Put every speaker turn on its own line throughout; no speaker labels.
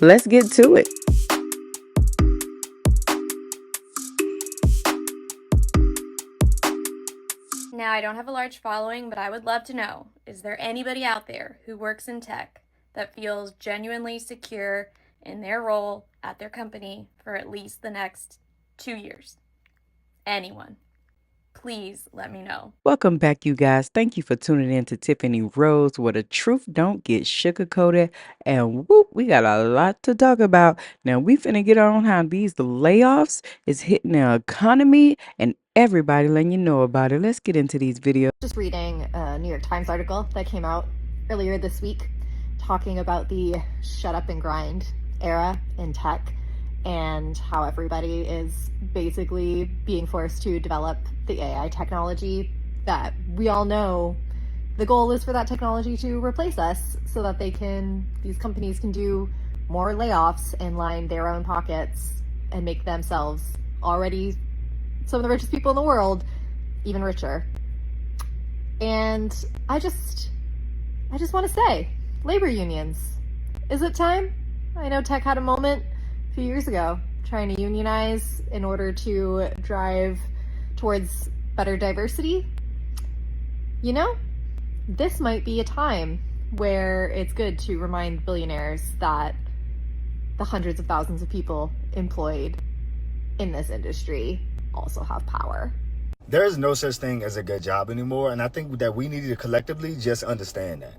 Let's get to it.
Now, I don't have a large following, but I would love to know, is there anybody out there who works in tech that feels genuinely secure in their role at their company for at least the next 2 years? Anyone? Please let me know.
Welcome back, you guys. Thank you for tuning in to Tiffany Rose, where the truth don't get sugarcoated. And whoop, we got a lot to talk about. Now, we finna get on how these layoffs is hitting the economy and everybody letting you know about it. Let's get into these videos.
Just reading a New York Times article that came out earlier this week talking about the shut up and grind era in tech and how everybody is basically being forced to develop the AI technology that we all know the goal is for that technology to replace us so that these companies can do more layoffs and line their own pockets and make themselves, already some of the richest people in the world, even richer. And I just want to say, labor unions, is it time? I know tech had a moment a few years ago trying to unionize in order to drive towards better diversity. You know, this might be a time where it's good to remind billionaires that the hundreds of thousands of people employed in this industry also have power.
There is no such thing as a good job anymore, and I think that we need to collectively just understand that.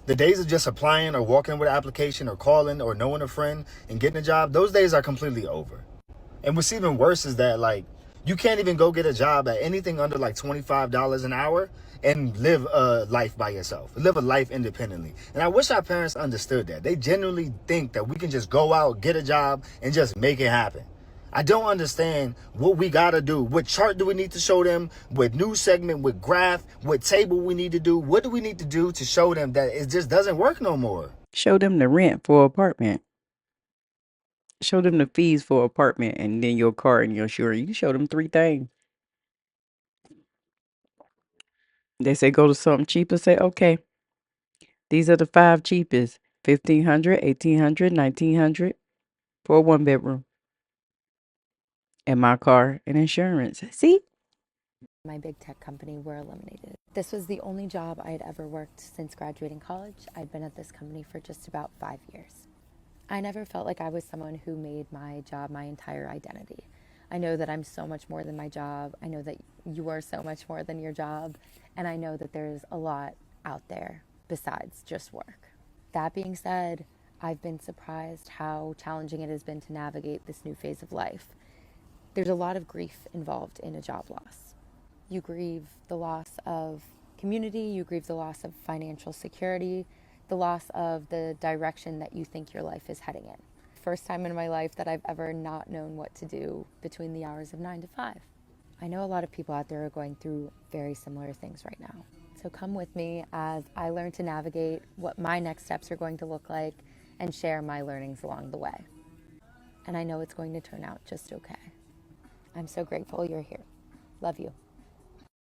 The days of just applying or walking with an application or calling or knowing a friend and getting a job, those days are completely over. And what's even worse is that, like, you can't even go get a job at anything under like $25 an hour and live a life by yourself, live a life independently. And I wish our parents understood that. They genuinely think that we can just go out, get a job, and just make it happen. I don't understand what we got to do. What chart do we need to show them? What news segment, what graph, what table we need to do? What do we need to do to show them that it just doesn't work no more?
Show them the rent for apartment. Show them the fees for apartment and then your car and your insurance. You show them 3 things. They say go to something cheaper. Say, okay, these are the 5 cheapest. 1,500, 1,800, 1,900 for a 1-bedroom. And my car and insurance. See?
My big tech company were eliminated. This was the only job I had ever worked since graduating college. I'd been at this company for just about 5 years. I never felt like I was someone who made my job my entire identity. I know that I'm so much more than my job. I know that you are so much more than your job. And I know that there's a lot out there besides just work. That being said, I've been surprised how challenging it has been to navigate this new phase of life. There's a lot of grief involved in a job loss. You grieve the loss of community, you grieve the loss of financial security, the loss of the direction that you think your life is heading in. First time in my life that I've ever not known what to do between the hours of 9 to 5. I know a lot of people out there are going through very similar things right now. So come with me as I learn to navigate what my next steps are going to look like and share my learnings along the way. And I know it's going to turn out just okay. I'm so grateful you're here. Love you.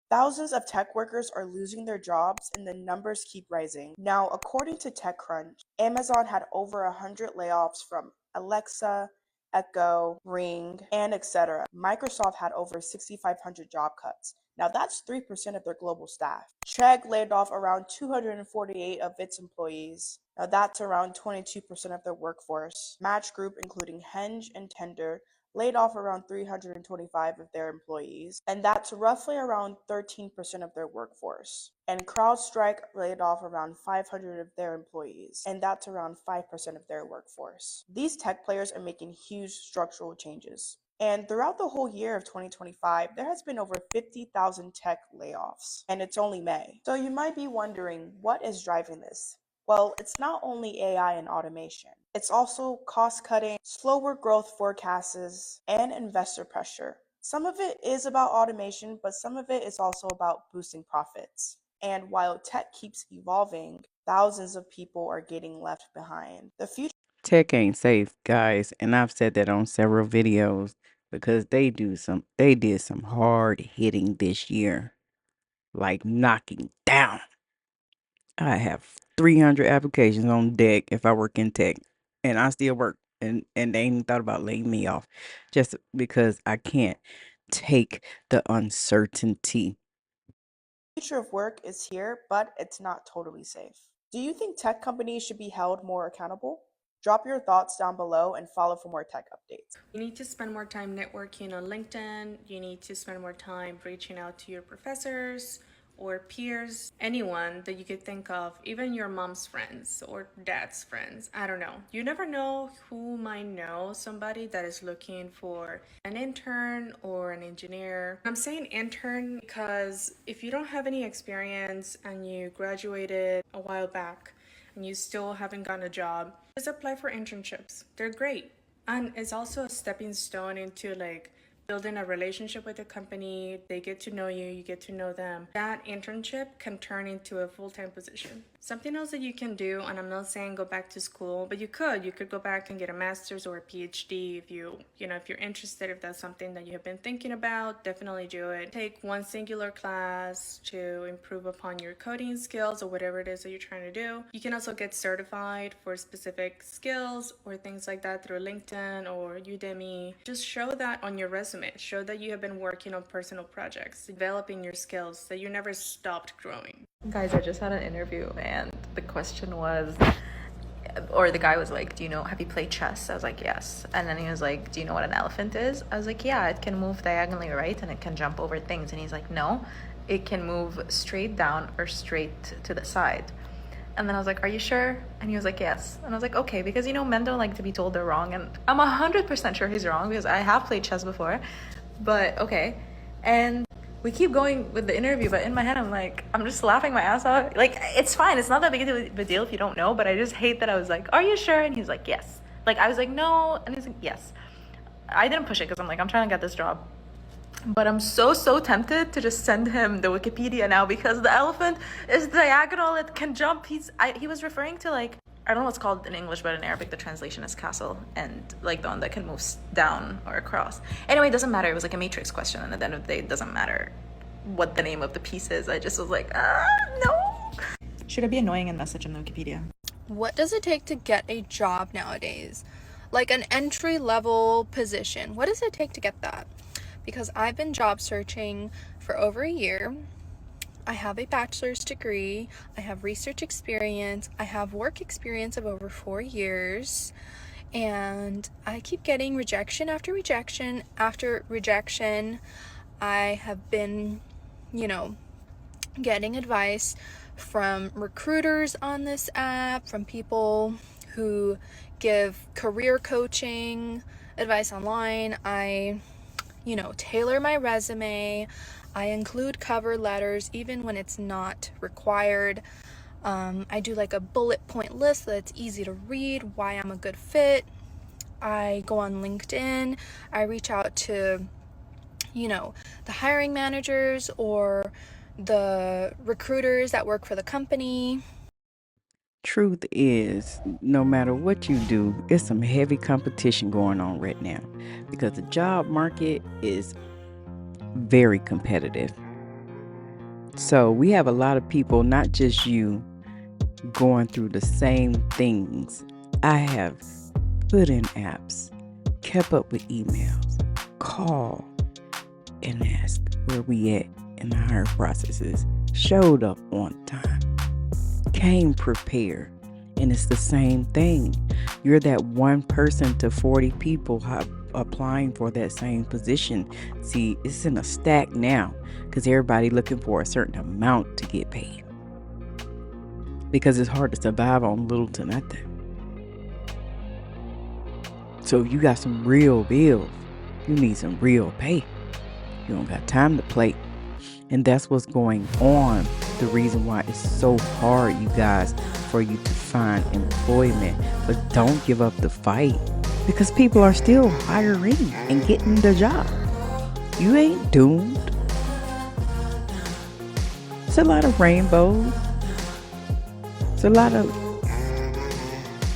Thousands of tech workers are losing their jobs and the numbers keep rising. Now, according to TechCrunch, Amazon had over 100 layoffs from Alexa, Echo, Ring, and etc. Microsoft had over 6,500 job cuts. Now that's 3% of their global staff. Chegg laid off around 248 of its employees. Now that's around 22% of their workforce. Match Group, including Henge and Tinder, laid off around 325 of their employees, and that's roughly around 13% of their workforce. And CrowdStrike laid off around 500 of their employees, and that's around 5% of their workforce. These tech players are making huge structural changes. And throughout the whole year of 2025, there has been over 50,000 tech layoffs, and it's only May. So you might be wondering, what is driving this? Well, it's not only AI and automation. It's also cost cutting, slower growth forecasts, and investor pressure. Some of it is about automation, but some of it is also about boosting profits. And while tech keeps evolving, thousands of people are getting left behind. The future
Tech ain't safe, guys. And I've said that on several videos because they did some hard hitting this year. Like knocking down. I have 300 applications on deck if I work in tech. and I still work, and they ain't thought about laying me off just because I can't take the uncertainty.
The future of work is here, but it's not totally safe. Do you think tech companies should be held more accountable? Drop your thoughts down below and follow for more tech updates.
You need to spend more time networking on LinkedIn. You need to spend more time reaching out to your professors or peers, anyone that you could think of, even your mom's friends or dad's friends. I don't know. You never know who might know somebody that is looking for an intern or an engineer. I'm saying intern because if you don't have any experience and you graduated a while back and you still haven't gotten a job, just apply for internships. They're great. And it's also a stepping stone into like building a relationship with the company. They get to know you, you get to know them. That internship can turn into a full-time position. Something else that you can do, and I'm not saying go back to school, but you could go back and get a master's or a PhD if if you're interested, if that's something that you have been thinking about, definitely do it. Take one singular class to improve upon your coding skills or whatever it is that you're trying to do. You can also get certified for specific skills or things like that through LinkedIn or Udemy. Just show that on your resume. Show that you have been working on personal projects, developing your skills, that you never stopped growing.
Guys, I just had an interview and the question was, or the guy was like, have you played chess? I was like, yes. And then he was like, do you know what an elephant is? I was like, yeah, it can move diagonally, right? And it can jump over things. And he's like, no, it can move straight down or straight to the side. And then I was like, are you sure? And he was like, yes. And I was like, okay, because men don't like to be told they're wrong. And I'm 100% sure he's wrong because I have played chess before. But okay. And we keep going with the interview, but in my head I'm just laughing my ass off. Like, it's fine, it's not that big of a deal if you don't know, but I just hate that I was like, are you sure? And he's like, yes. Like, I was like, no, and he's like, yes. I didn't push it because I'm trying to get this job, but I'm so tempted to just send him the Wikipedia now because the elephant is diagonal, it can jump. He was referring to, like, I don't know what's called in English, but in Arabic the translation is castle, and like the one that can move down or across. Anyway, it doesn't matter. It was like a matrix question, and at the end of the day, it doesn't matter what the name of the piece is. I just was like, no. Should I be annoying and message in the Wikipedia?
What does it take to get a job nowadays? Like an entry-level position. What does it take to get that? Because I've been job searching for over a year. I have a bachelor's degree, I have research experience, I have work experience of over 4 years, and I keep getting rejection after rejection after rejection. I have been, getting advice from recruiters on this app, from people who give career coaching advice online. I tailor my resume. I include cover letters even when it's not required. I do like a bullet point list so that it's easy to read why I'm a good fit. I go on LinkedIn. I reach out to, the hiring managers or the recruiters that work for the company.
Truth is, no matter what you do, it's some heavy competition going on right now because the job market is very competitive. So we have a lot of people, not just you, going through the same things. I have put in apps, kept up with emails, call and ask where we at in the hiring processes, showed up on time, came prepared. And it's the same thing. You're that one person to 40 people applying for that same position. See, it's in a stack now because everybody looking for a certain amount to get paid because it's hard to survive on little to nothing. So if you got some real bills, you need some real pay. You don't got time to play. And that's what's going on. The reason why it's so hard, you guys, for you to find employment. But don't give up the fight because people are still hiring and getting the job. You ain't doomed. It's a lot of rainbows. It's a lot of,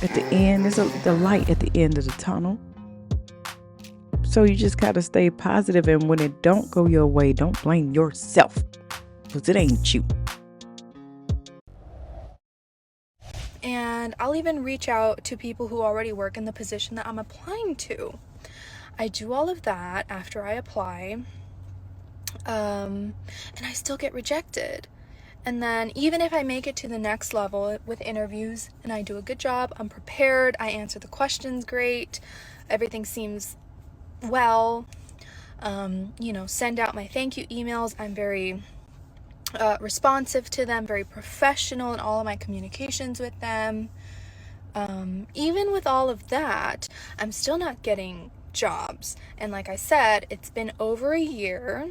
at the end, there's the light at the end of the tunnel. So you just gotta stay positive, and when it don't go your way, don't blame yourself, because it ain't you.
And and I'll even reach out to people who already work in the position that I'm applying to. I do all of that after I apply, and I still get rejected. And then even if I make it to the next level with interviews and I do a good job, I'm prepared, I answer the questions great, everything seems well, send out my thank you emails, I'm very responsive to them, very professional in all of my communications with them. Even with all of that, I'm still not getting jobs. And like I said, it's been over a year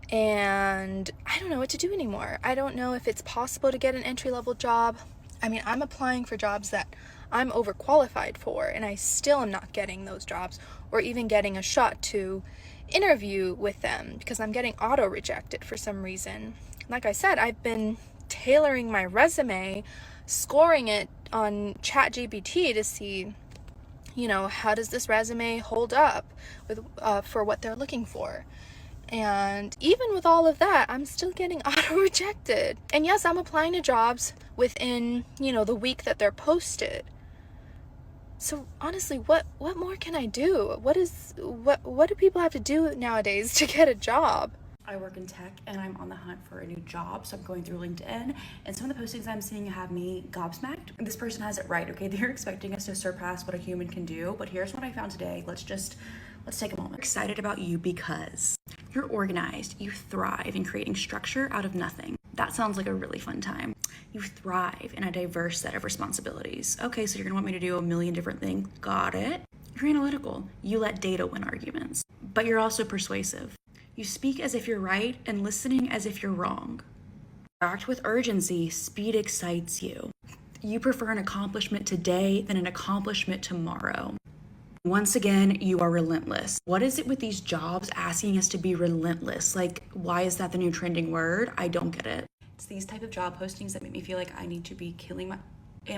and I don't know what to do anymore. I don't know if it's possible to get an entry-level job. I mean, I'm applying for jobs that I'm overqualified for, and I still am not getting those jobs or even getting a shot to interview with them because I'm getting auto-rejected for some reason. Like I said, I've been tailoring my resume, scoring it on ChatGPT to see, how does this resume hold up with for what they're looking for. And even with all of that, I'm still getting auto-rejected. And yes, I'm applying to jobs within, the week that they're posted. So honestly, what more can I do? What do people have to do nowadays to get a job?
I work in tech and I'm on the hunt for a new job, so I'm going through LinkedIn, and some of the postings I'm seeing have me gobsmacked. This person has it right, okay? They're expecting us to surpass what a human can do, but here's what I found today. Let's take a moment. I'm excited about you because you're organized, you thrive in creating structure out of nothing. That sounds like a really fun time. You thrive in a diverse set of responsibilities. Okay, so you're gonna want me to do a million different things. Got it. You're analytical. You let data win arguments, but you're also persuasive. You speak as if you're right and listening as if you're wrong. You act with urgency. Speed excites you. You prefer an accomplishment today than an accomplishment tomorrow. Once again, you are relentless. What is it with these jobs asking us to be relentless? Like, why is that the new trending word? I don't get it. It's these type of job postings that make me feel like I need to be killing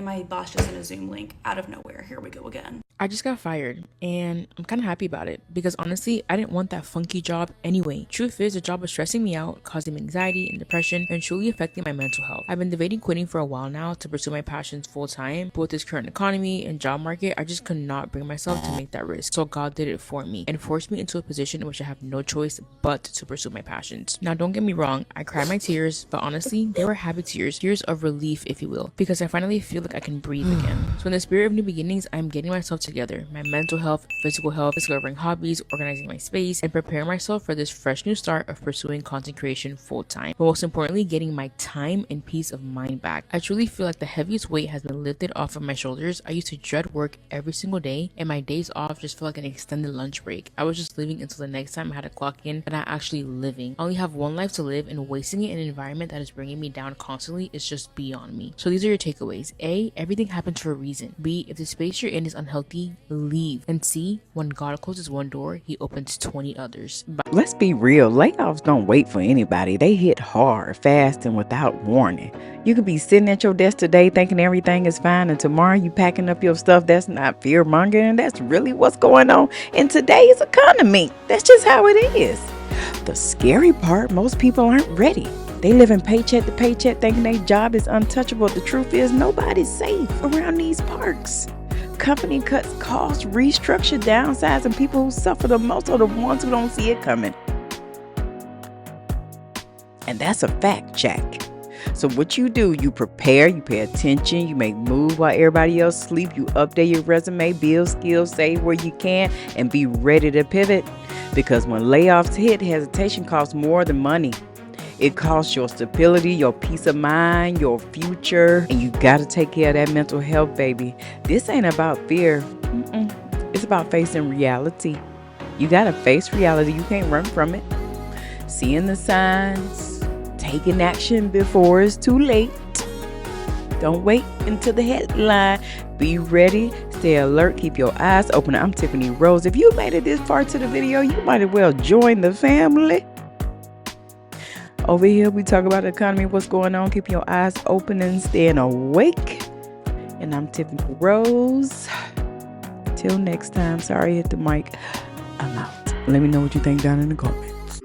my boss just sent a Zoom link out of nowhere. Here we go again.
I just got fired and I'm kind of happy about it because honestly, I didn't want that funky job anyway. Truth is, the job was stressing me out, causing me anxiety and depression, and truly affecting my mental health. I've been debating quitting for a while now to pursue my passions full time, but with this current economy and job market, I just could not bring myself to make that risk. So God did it for me and forced me into a position in which I have no choice but to pursue my passions. Now, don't get me wrong, I cried my tears, but honestly, they were happy tears of relief, if you will, because I finally feel like I can breathe again. So in the spirit of new beginnings, I'm getting myself together, my mental health, physical health, discovering hobbies, organizing my space, and preparing myself for this fresh new start of pursuing content creation full time. But most importantly, getting my time and peace of mind back. I truly feel like the heaviest weight has been lifted off of my shoulders. I used to dread work every single day, and my days off just felt like an extended lunch break. I was just living until the next time I had to clock in, but not actually living. I only have one life to live, and wasting it in an environment that is bringing me down constantly is just beyond me. So these are your takeaways. A, everything happens for a reason. B, if the space you're in is unhealthy, leave. And C, when God closes one door, he opens 20 others.
Let's be real, layoffs don't wait for anybody. They hit hard, fast, and without warning. You could be sitting at your desk today thinking everything is fine, and tomorrow you packing up your stuff. That's not fear-mongering. That's really what's going on in today's economy. That's just how it is. The scary part, most people aren't ready. They living paycheck to paycheck thinking their job is untouchable. The truth is nobody's safe around these parks. Company cuts costs, restructure, downsize, and people who suffer the most are the ones who don't see it coming. And that's a fact check. So what you do, you prepare, you pay attention, you make moves while everybody else sleep, you update your resume, build skills, save where you can, and be ready to pivot. Because when layoffs hit, hesitation costs more than money. It costs your stability, your peace of mind, your future, and you got to take care of that mental health, baby. This ain't about fear. It's about facing reality. You got to face reality. You can't run from it. Seeing the signs, taking action before it's too late. Don't wait until the headline. Be ready, stay alert, keep your eyes open. I'm Tiffany Rose. If you made it this far to the video, you might as well join the family. Over here, we talk about the economy, what's going on, keeping your eyes open and staying awake. And I'm Tiffany Rose. Till next time, sorry I hit the mic. I'm out. Let me know what you think down in the comments.